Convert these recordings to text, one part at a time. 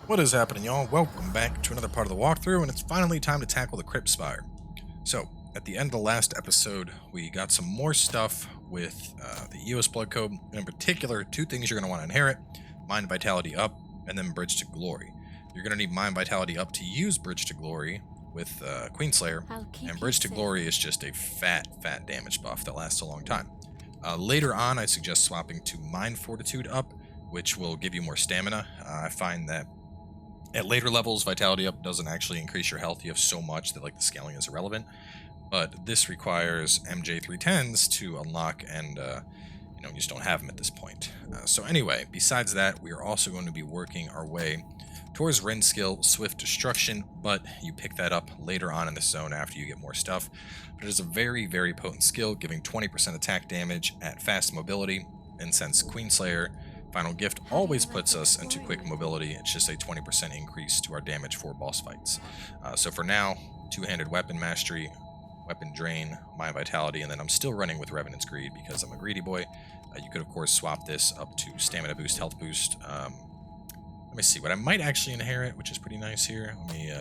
What is happening, y'all? Welcome back to another part of the walkthrough, and it's finally time to tackle the Crypt Spire. So, at the end of the last episode, we got some more stuff with the EOS Blood Code, and in particular, two things you're going to want to inherit: Mind Vitality Up, and then Bridge to Glory. You're going to need Mind Vitality Up to use Bridge to Glory with Queenslayer, and Bridge to Glory is just a fat damage buff that lasts a long time. Later on, I suggest swapping to Mind Fortitude Up, which will give you more stamina. I find that at later levels, Vitality Up doesn't actually increase your health. You have so much that the scaling is irrelevant. But this requires MJ310s to unlock, and you just don't have them at this point. So anyway, besides that, we are also going to be working our way towards Rin skill, Swift Destruction, but you pick that up later on in the zone after you get more stuff. But it is a very potent skill, giving 20% attack damage at fast mobility, and since Queenslayer Final Gift always puts us into quick mobility, it's just a 20% increase to our damage for boss fights. So for now, two-handed weapon mastery, weapon drain, Mind Vitality, and then I'm still running with Revenant's Greed because I'm a greedy boy. You could of course swap this up to stamina boost, health boost. Let me see what I might actually inherit, which is pretty nice here. Let me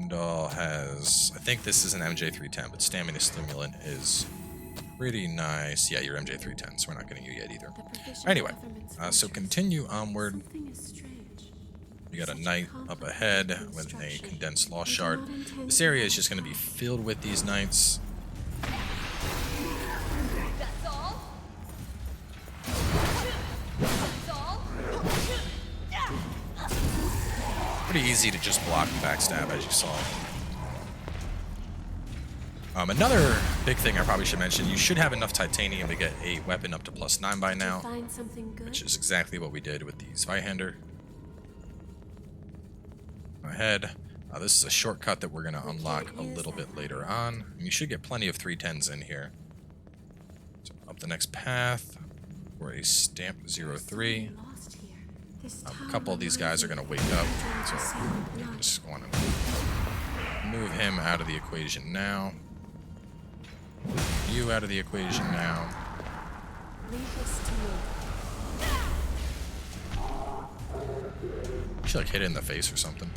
Doll has, I think this is an MJ310, but stamina stimulant is pretty nice. Yeah, you're MJ310, so we're not getting you yet either. Anyway, so continue onward. We got a knight up ahead with a condensed lost shard. This area is just going to be filled with these knights. Pretty easy to just block and backstab, as you saw. Another big thing I probably should mention, you should have enough titanium to get a weapon up to +9 by now, which is exactly what we did with the Zweihander. Ahead. This is a shortcut that we're going to unlock a little bit later on. And you should get plenty of 310s in here. So up the next path for a stamp 03. A couple of these guys are going to wake up, so I just want to move him out of the equation now. You out of the equation now. She hit it in the face or something.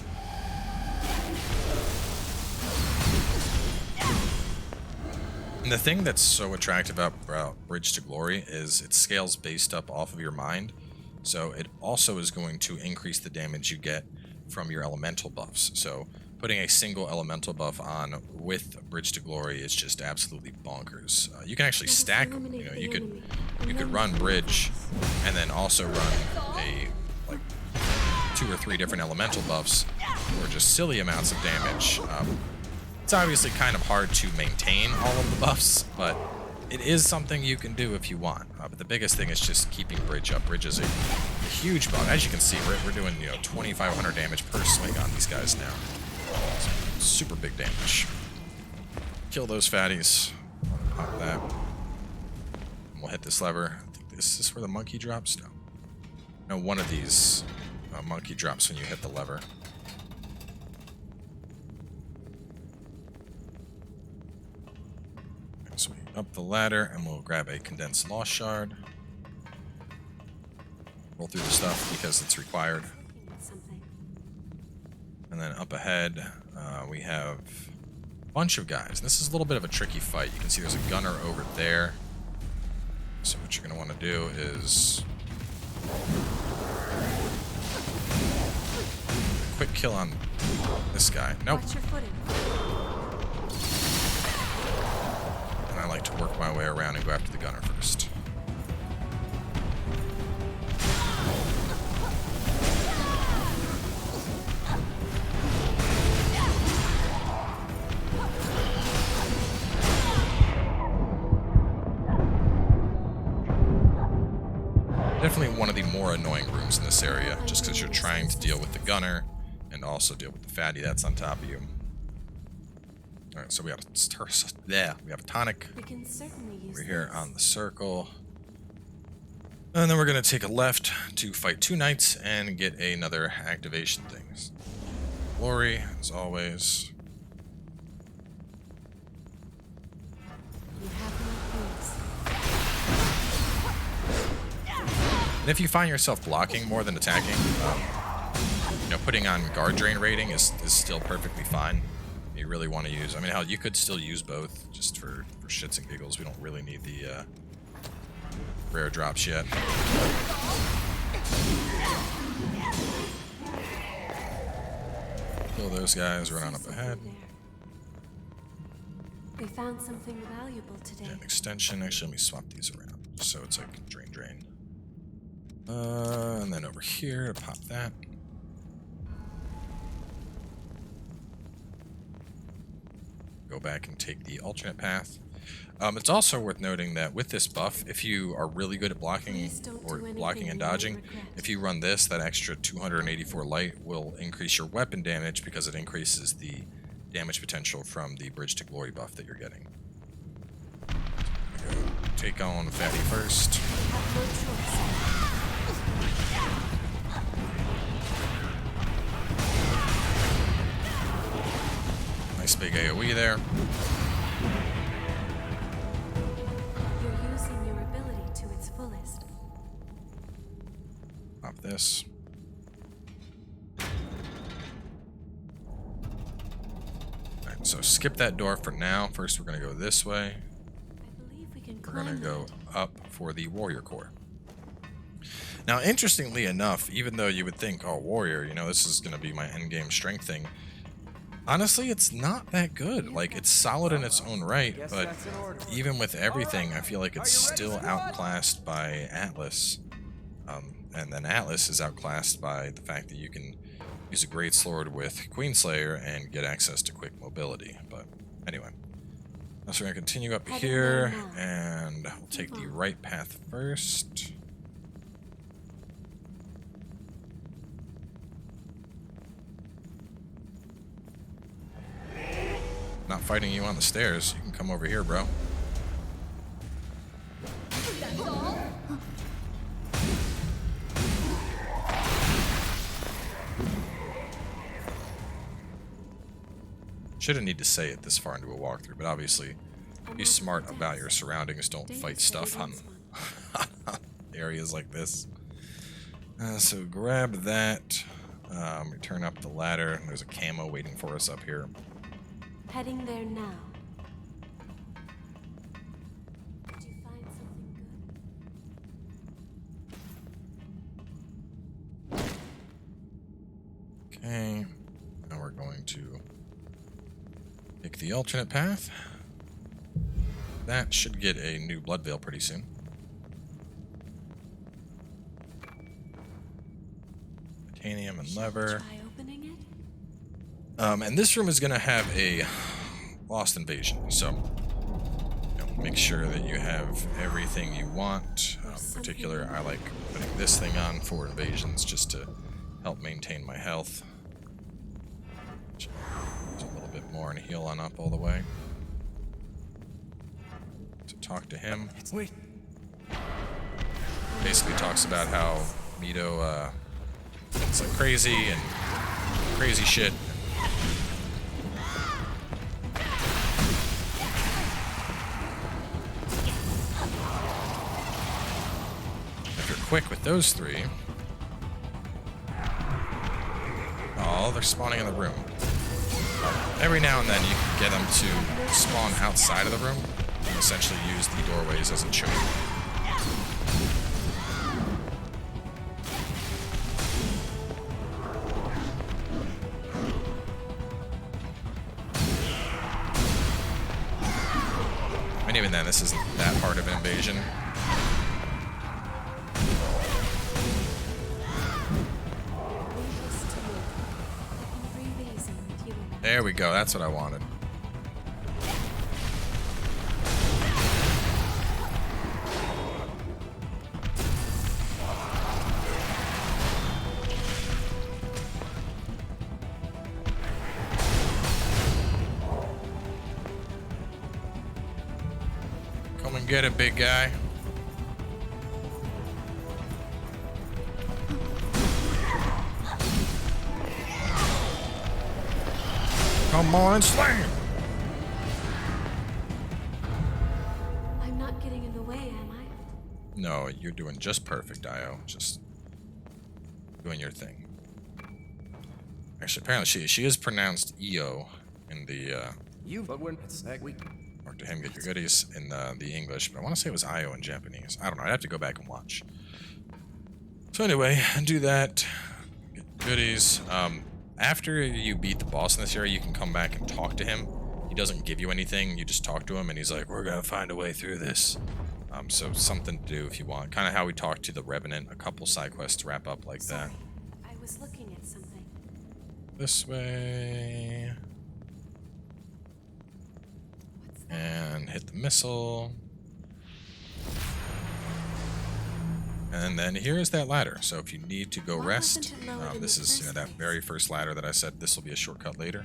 And the thing that's so attractive about Bridge to Glory is it scales based up off of your mind. So it also is going to increase the damage you get from your elemental buffs. So putting a single elemental buff on with Bridge to Glory is just absolutely bonkers. You can actually stack them. You could run Bridge and then also run a 2 or 3 different elemental buffs for just silly amounts of damage. It's obviously kind of hard to maintain all of the buffs, but it is something you can do if you want. But the biggest thing is just keeping Bridge up. Bridge is a huge buff. As you can see, we're doing 2,500 damage per swing on these guys now. Super big damage. Kill those fatties. Pop that. And we'll hit this lever. I think this is where the monkey drops. No, one of these monkey drops when you hit the lever. So we up the ladder and we'll grab a condensed lost shard. Roll through the stuff because it's required. And then up ahead, we have a bunch of guys. This is a little bit of a tricky fight. You can see there's a gunner over there. So what you're going to want to do is quick kill on this guy. Nope. And I like to work my way around and go after the gunner first. Definitely one of the more annoying rooms in this area, just because you're trying to deal with the gunner and also deal with the fatty that's on top of you. Alright, so we have a tonic. We're here on the circle. And then we're going to take a left to fight 2 knights and get another activation thing. Glory, as always. And if you find yourself blocking more than attacking, you know, putting on guard drain rating is still perfectly fine. You really want to use, I mean, hell, you could still use both just for shits and giggles. We don't really need the rare drops yet. Kill those guys, run on up ahead. We found something valuable today. An extension. Actually, let me swap these around so it's like drain. And then over here, pop that. Go back and take the alternate path. It's also worth noting that with this buff, if you are really good at blocking or blocking and dodging, if you run this, that extra 284 light will increase your weapon damage because it increases the damage potential from the Bridge to Glory buff that you're getting. Go take on Fatty first. Nice big AoE there. You're using your ability to its fullest. Pop this. Alright, so skip that door for now. First we're going to go this way. I believe we can We're going climb to go that. up for the Warrior Core. Now, interestingly enough, even though you would think, oh, Warrior, you know, this is going to be my endgame strength thing, honestly, it's not that good. Like, it's solid in its own right, but even with everything, I feel like it's still outclassed by Atlas. And then Atlas is outclassed by the fact that you can use a Greatsword with Queenslayer and get access to quick mobility. But anyway, so we're going to continue up here, and we'll take the right path first. Not fighting you on the stairs. You can come over here, bro. Shouldn't need to say it this far into a walkthrough, but obviously, be smart about your surroundings. Don't fight stuff on areas like this. So grab that. Return up the ladder. There's a camo waiting for us up here. Heading there now. Did you find something good? Okay. Now we're going to take the alternate path. That should get a new blood veil pretty soon. Titanium and lever. Try opening it? And this room is going to have a lost invasion, so make sure that you have everything you want. In particular, I like putting this thing on for invasions just to help maintain my health. Just a little bit more and heal on up all the way. To talk to him. Wait. Basically talks about how Mito it's like crazy and crazy shit. If you're quick with those three. Oh, they're spawning in the room. Every now and then you can get them to spawn outside of the room and essentially use the doorways as a choke. And even then, this isn't that hard of an invasion. There we go, that's what I wanted. Come and get it, big guy. Come on and slam! I'm not getting in the way, am I? No, Oh, you're doing just perfect, Io. Just doing your thing. Actually, apparently she is pronounced Io in the or to him get your goodies in the English, but I want to say it was Io in Japanese. I don't know. I'd have to go back and watch. So anyway, do that. Get goodies. After you beat the boss in this area, you can come back and talk to him. He doesn't give you anything. You just talk to him, and he's like, "We're gonna find a way through this." So something to do if you want. Kind of how we talked to the Revenant. A couple side quests wrap up like that. I was looking at something. This way. What's that? And hit the missile. And then here is that ladder. So if you need to go Why rest, wasn't it lowered in this the is first that place? very first ladder that I said this will be a shortcut later.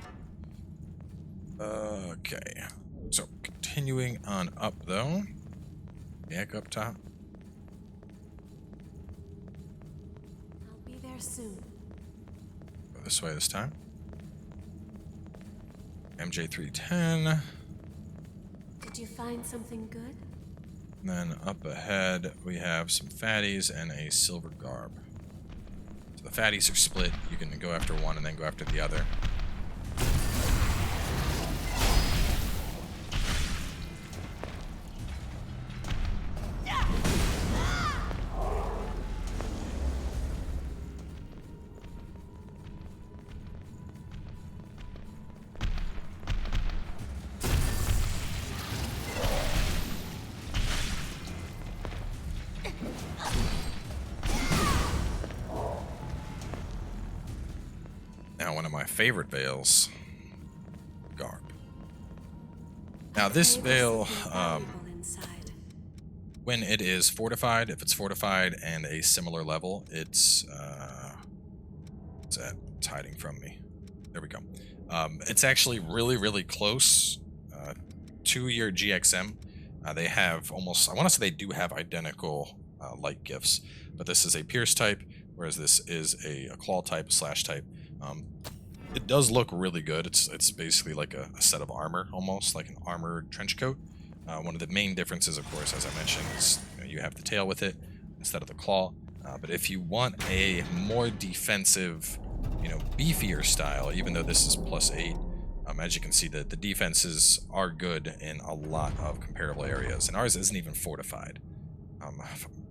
Okay. So continuing on up though. Back up top. I'll be there soon. Go this way this time. MJ310. Did you find something good? And then up ahead we have some fatties and a silver garb. So the fatties are split. You can go after one and then go after the other. Now, one of my favorite veils, garb. Now, this veil, when it is fortified, if it's fortified and a similar level, it's what's that? It's hiding from me. There we go. It's actually really, really close to your GXM. They have almost, I want to say they do have identical light gifts, but this is a pierce type, whereas this is a claw type, a slash type. It does look really good. It's basically like a set of armor, almost like an armored trench coat. One of the main differences, of course, as I mentioned, is you have the tail with it instead of the claw. But if you want a more defensive, beefier style, even though this is +8, as you can see, the defenses are good in a lot of comparable areas, and ours isn't even fortified. I'm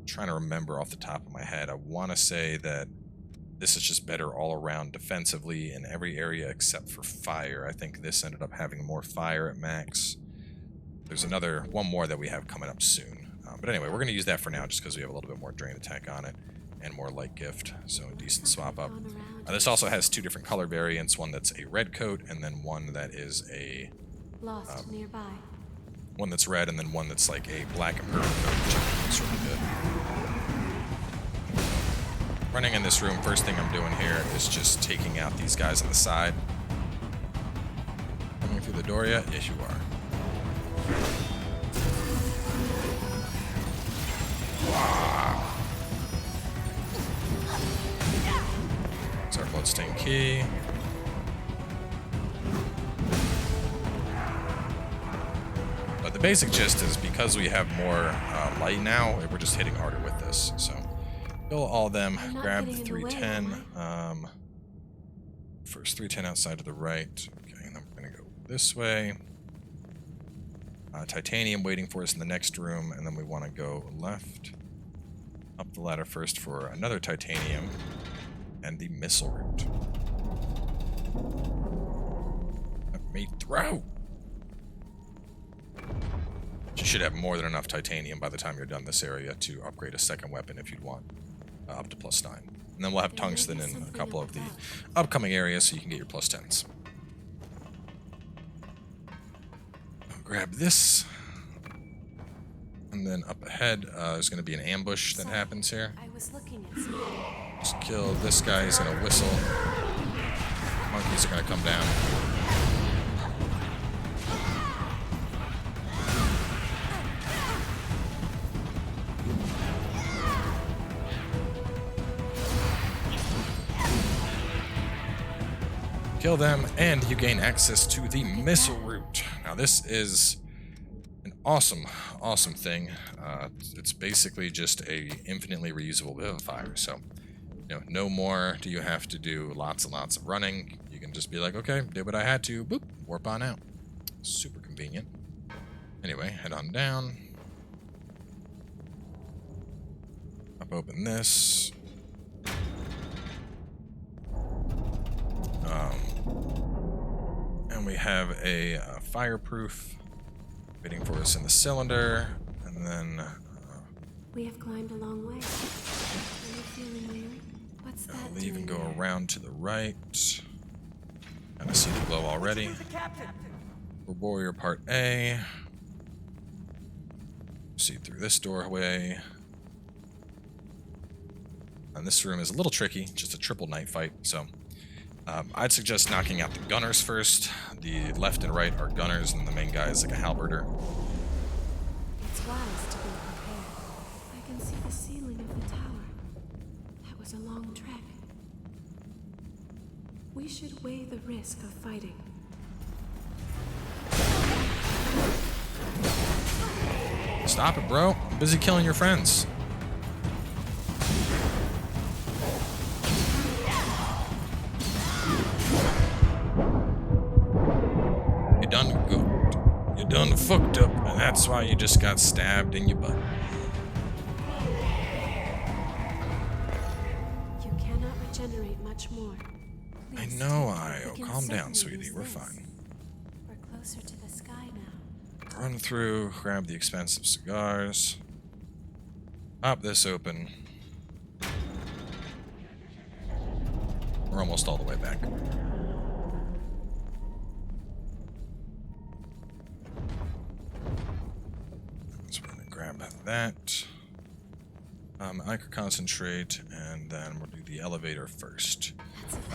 trying to remember off the top of my head. I want to say that this is just better all around defensively in every area except for fire. I think this ended up having more fire at max. There's one more that we have coming up soon. But anyway, we're going to use that for now just because we have a little bit more drain attack on it and more light gift, so a decent swap up. This also has two different color variants, one that's a red coat and then one that is a Lost nearby. one that's red and then one that's like a black and purple coat, which I think looks really good. Running in this room, first thing I'm doing here is just taking out these guys on the side. Coming through the door yet? Yes, you are. Wow. It's our bloodstained key. But the basic gist is because we have more light now, we're just hitting harder with this. So kill all of them. Grab the 310. First 310 outside to the right. Okay, and then we're gonna go this way. Titanium waiting for us in the next room, and then we want to go left up the ladder first for another titanium and the missile route. Let me throw. You should have more than enough titanium by the time you're done this area to upgrade a second weapon if you'd want, up to +9. And then we'll have tungsten in a couple of the upcoming areas so you can get your +10s. Grab this, and then up ahead there's going to be an ambush that happens here. I was looking at something. Just kill this guy, he's going to whistle. Monkeys are going to come down. Kill them, and you gain access to the missile route. Now this is an awesome, awesome thing. It's basically just a infinitely reusable vivifier. So, no more do you have to do lots and lots of running. You can just be like, okay, did what I had to, boop, warp on out. Super convenient. Anyway, head on down. Up, open this. And we have a fireproof waiting for us in the cylinder, and then We have climbed a long way. Are you feeling weary? What's that I'll leave and doing go there? around to the right. Kind of see the glow already. We're Warrior Part A. See through this doorway. And this room is a little tricky, just a triple night fight, so I'd suggest knocking out the gunners first. The left and right are gunners, and the main guy is like a halberder. It's wise to be prepared. I can see the ceiling of the tower. That was a long trek. We should weigh the risk of fighting. Stop it, bro. I'm busy killing your friends. You done goofed. You done fucked up, and that's why you just got stabbed in your butt. You cannot regenerate much more. I Please know, take Io. it. We can Calm down, certainly sweetie. use We're this. fine. We're closer to the sky now. Run through, grab the expensive cigars. Pop this open. We're almost all the way back. So we're gonna grab that. I could concentrate, and then we'll do the elevator first.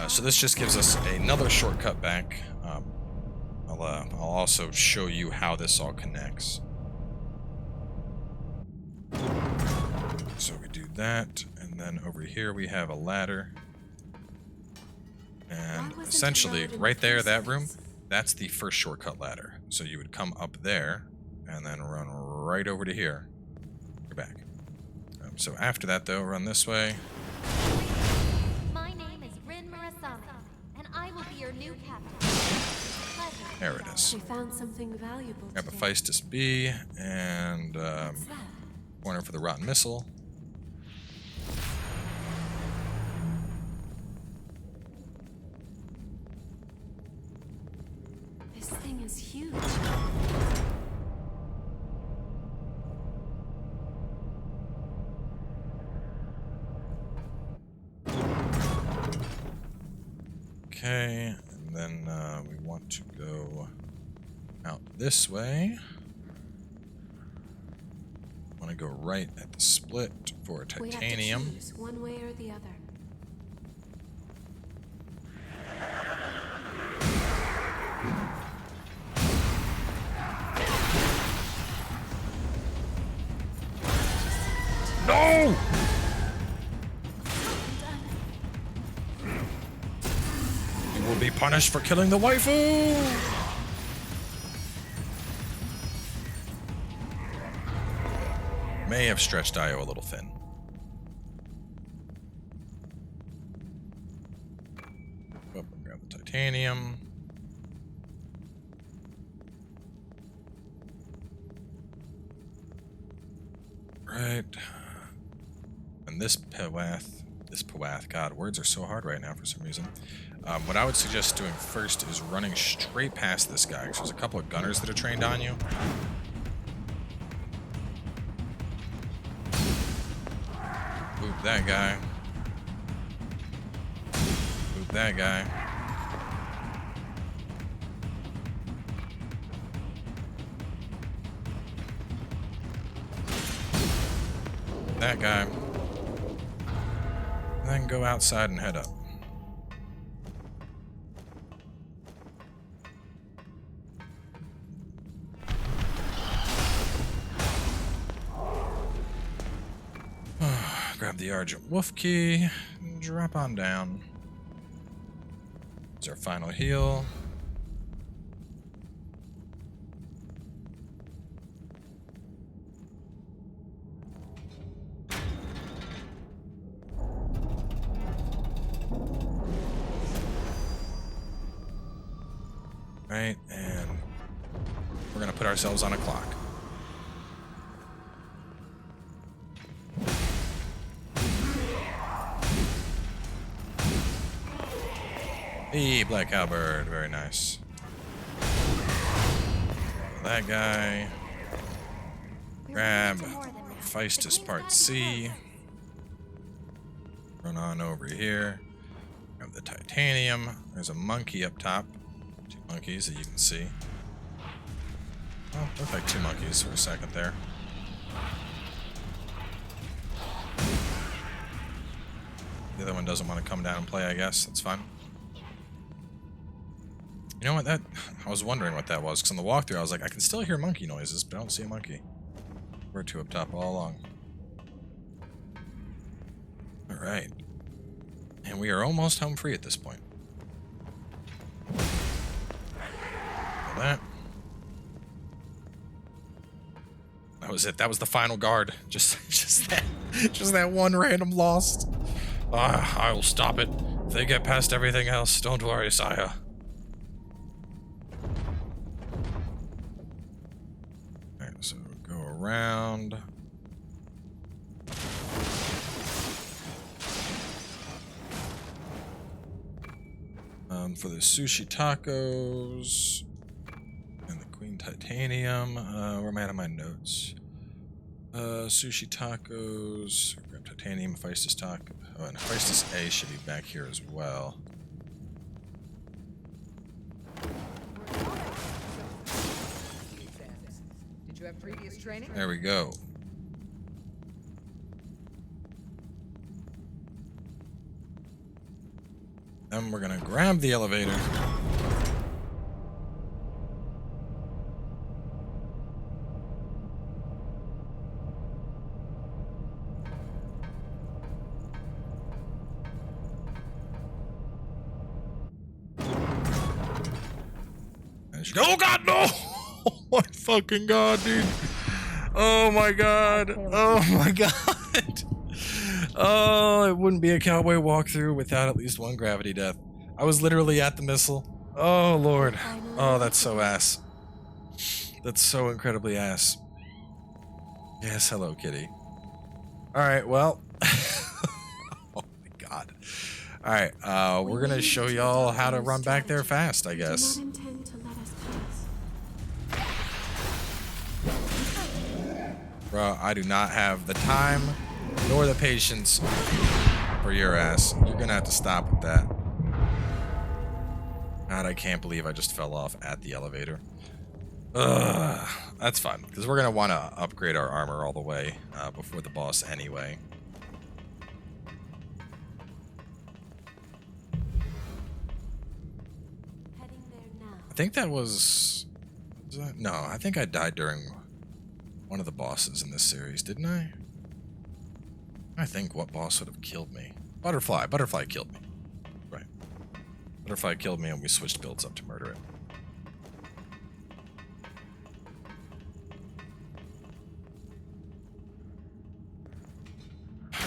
So this just gives us another shortcut back. I'll also show you how this all connects. So we do that, and then over here we have a ladder. And Why wasn't it essentially, lowered in right the there, first that room, place? that's the first shortcut ladder. So you would come up there, and then run right over to here. You're back. So after that, though, run this way. My name is Rin Murasame, and I will be your new captain. Pleasure. There it is. We found something valuable Grab a today. Feistus B, and What's that? corner for the rotten missile. This thing is huge. Okay, and then we want to go out this way. Want to go right at the split for We have to titanium. choose one way or the other. No! You will be punished for killing the waifu! May have stretched Io a little thin. Up and grab the titanium. Right. And this path, God, words are so hard right now for some reason. What I would suggest doing first is running straight past this guy, because there's a couple of gunners that are trained on you. Boop that guy. Boop that guy. That guy. And then go outside and head up. Grab the Argent Wolf Key and drop on down. It's our final heal. Right, and we're gonna put ourselves on a clock. Hey, Black Cowbird, very nice. That guy. Grab Fiendish Part C. Run on over here. Grab the titanium. There's a monkey up top. 2 monkeys that you can see. Oh, looked like 2 monkeys for a second there. The other one doesn't want to come down and play, I guess. That's fine. You know what? I was wondering what that was, because on the walkthrough I was like, I can still hear monkey noises, but I don't see a monkey. We're 2 up top all along. Alright. And we are almost home free at this point. That was it. That was the final guard. Just that one random lost. I will stop it. If they get past everything else, don't worry, sire. Alright, so go around. For the sushi tacos and the queen titanium. Where am I at my notes? Sushi tacos, grab titanium, Fiendish taco. Oh, and Fiendish A should be back here as well. Did you have previous training? There we go. Then we're gonna grab the elevator. And she goes, oh god, no! Oh my fucking god, dude. Oh my god. Oh my god. Oh, it wouldn't be a cowboy walkthrough without at least one gravity death. I was literally at the missile. Oh, Lord. Oh, that's so ass. That's so incredibly ass. Yes, hello, kitty. Alright, well. Oh, my God. Alright, we're gonna show y'all how to run back there fast, I guess. Bro, I do not have the time nor the patience for your ass. You're gonna have to stop with that. God, I can't believe I just fell off at the elevator. Ugh, that's fine, because we're gonna want to upgrade our armor all the way before the boss anyway. Heading there now. I think that was that? No, I think I died during one of the bosses in this series, didn't I? I think what boss would have killed me? Butterfly. Butterfly killed me. Right. Butterfly killed me and we switched builds up to murder it.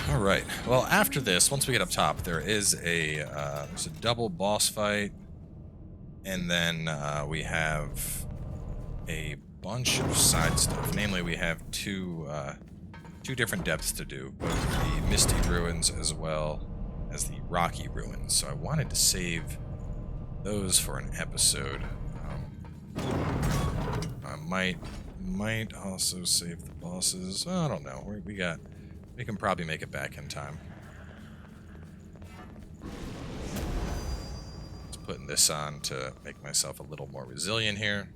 Alright. Well, after this, once we get up top, there is there's a double boss fight. And then we have a bunch of side stuff. Namely, we have two different depths to do, both the Misty Ruins as well as the Rocky Ruins. So I wanted to save those for an episode. I might also save the bosses. I don't know. We can probably make it back in time. Just putting this on to make myself a little more resilient here.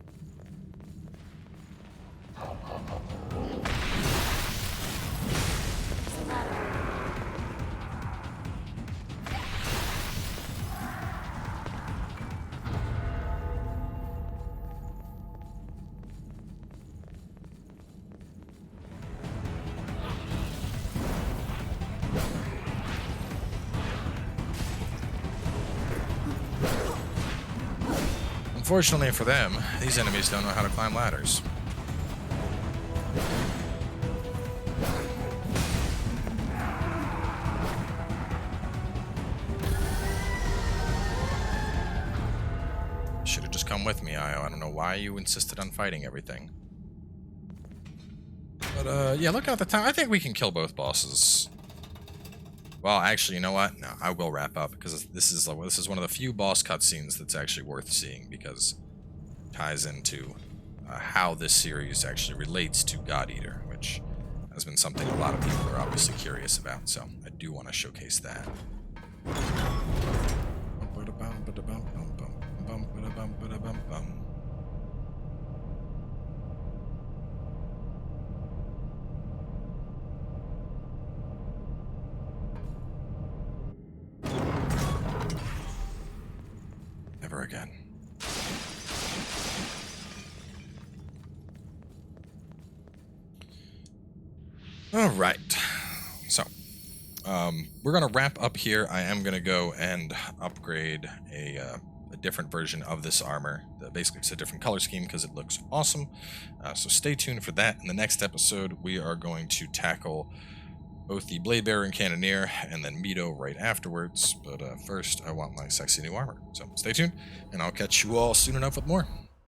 Unfortunately for them, these enemies don't know how to climb ladders. Should have just come with me, Io. I don't know why you insisted on fighting everything. But, yeah, look at the time. I think we can kill both bosses. Well, actually, you know what? No, I will wrap up, because this is one of the few boss cutscenes that's actually worth seeing, because it ties into how this series actually relates to God Eater, which has been something a lot of people are obviously curious about, so I do want to showcase that. Never again. All right. So, we're going to wrap up here. I am going to go and upgrade a different version of this armor. Basically, it's a different color scheme because it looks awesome. So stay tuned for that. In the next episode, we are going to tackle both the Blade Bearer and Cannoneer, and then Mito right afterwards. But first, I want my sexy new armor. So stay tuned, and I'll catch you all soon enough with more.